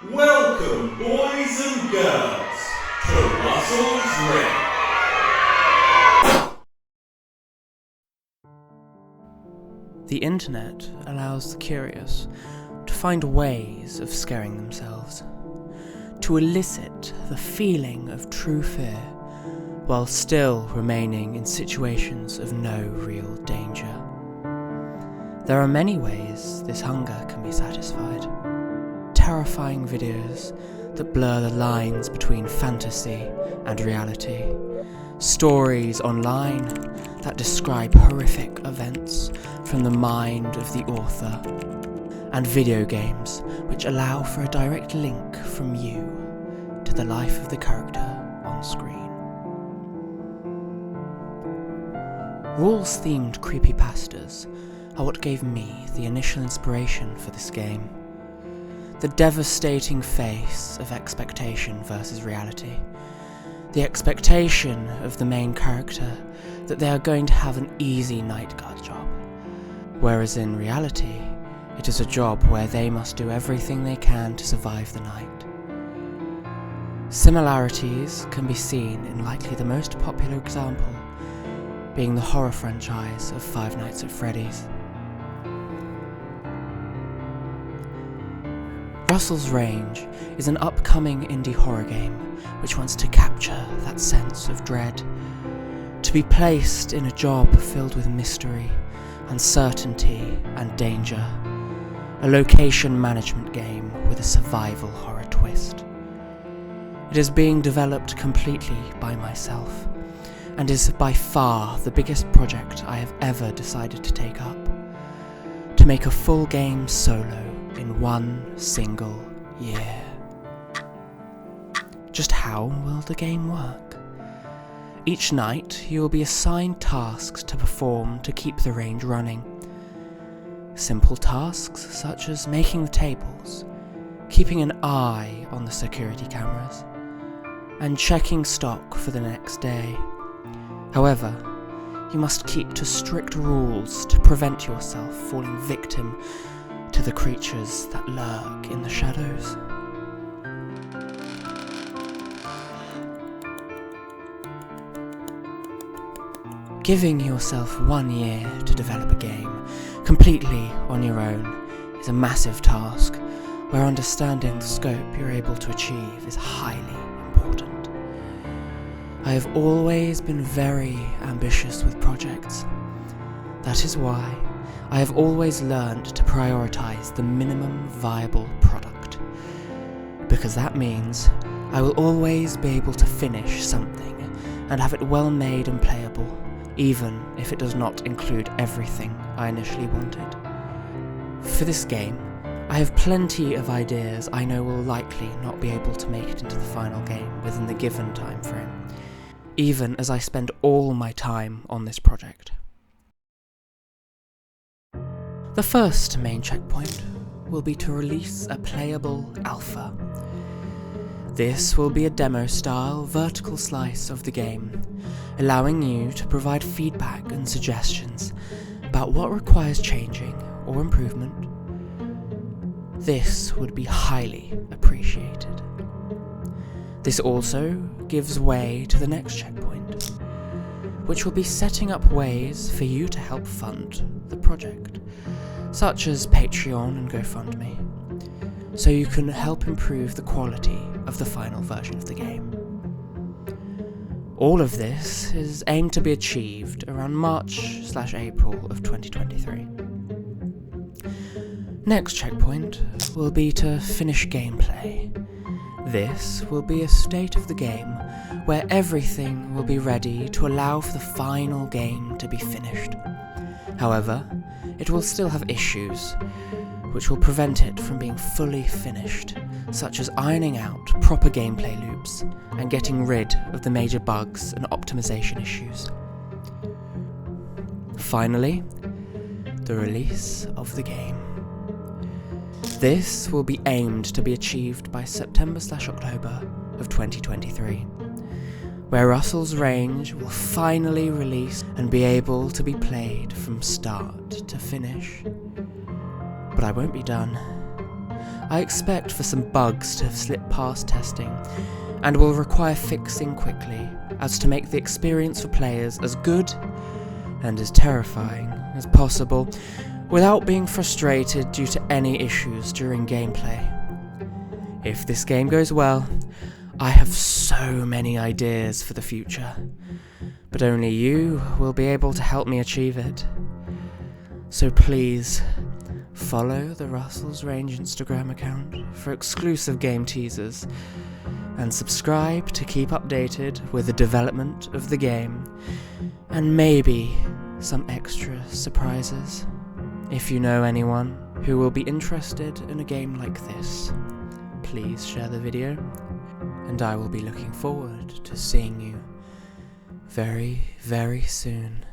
Welcome, boys and girls, to Russell's Ring. The internet allows the curious to find ways of scaring themselves, to elicit the feeling of true fear, while still remaining in situations of no real danger. There are many ways this hunger can be satisfied. Terrifying videos that blur the lines between fantasy and reality. Stories online that describe horrific events from the mind of the author. And video games which allow for a direct link from you to the life of the character on screen. Rules-themed creepypastas are what gave me the initial inspiration for this game. The devastating face of expectation versus reality. The expectation of the main character that they are going to have an easy night guard job, whereas in reality, it is a job where they must do everything they can to survive the night. Similarities can be seen in likely the most popular example being the horror franchise of Five Nights at Freddy's. Russell's Range is an upcoming indie horror game which wants to capture that sense of dread, to be placed in a job filled with mystery, uncertainty and danger, a location management game with a survival horror twist. It is being developed completely by myself, and is by far the biggest project I have ever decided to take up, to make a full game solo in one single year. Just how will the game work? Each night you will be assigned tasks to perform to keep the range running. Simple tasks such as making the tables, keeping an eye on the security cameras, and checking stock for the next day. However, you must keep to strict rules to prevent yourself falling victim to the creatures that lurk in the shadows. Giving yourself 1 year to develop a game completely on your own is a massive task where understanding the scope you're able to achieve is highly important. I have always been very ambitious with projects. That is why I have always learned to prioritize the minimum viable product, because that means I will always be able to finish something and have it well made and playable, even if it does not include everything I initially wanted. For this game, I have plenty of ideas I know will likely not be able to make it into the final game within the given time frame, even as I spend all my time on this project. The first main checkpoint will be to release a playable alpha. This will be a demo-style vertical slice of the game, allowing you to provide feedback and suggestions about what requires changing or improvement. This would be highly appreciated. This also gives way to the next checkpoint, which will be setting up ways for you to help fund the project, such as Patreon and GoFundMe, so you can help improve the quality of the final version of the game. All of this is aimed to be achieved around March/April of 2023. Next checkpoint will be to finish gameplay. This will be a state of the game where everything will be ready to allow for the final game to be finished. However, it will still have issues which will prevent it from being fully finished, such as ironing out proper gameplay loops and getting rid of the major bugs and optimization issues. Finally, the release of the game. This will be aimed to be achieved by September/October of 2023, where Russell's Range will finally release and be able to be played from start to finish. But I won't be done. I expect for some bugs to have slipped past testing, and will require fixing quickly, as to make the experience for players as good and as terrifying as possible, without being frustrated due to any issues during gameplay. If this game goes well, I have so many ideas for the future, but only you will be able to help me achieve it. So please, follow the Russell's Range Instagram account for exclusive game teasers, and subscribe to keep updated with the development of the game, and maybe some extra surprises. If you know anyone who will be interested in a game like this, please share the video, and I will be looking forward to seeing you very, very soon.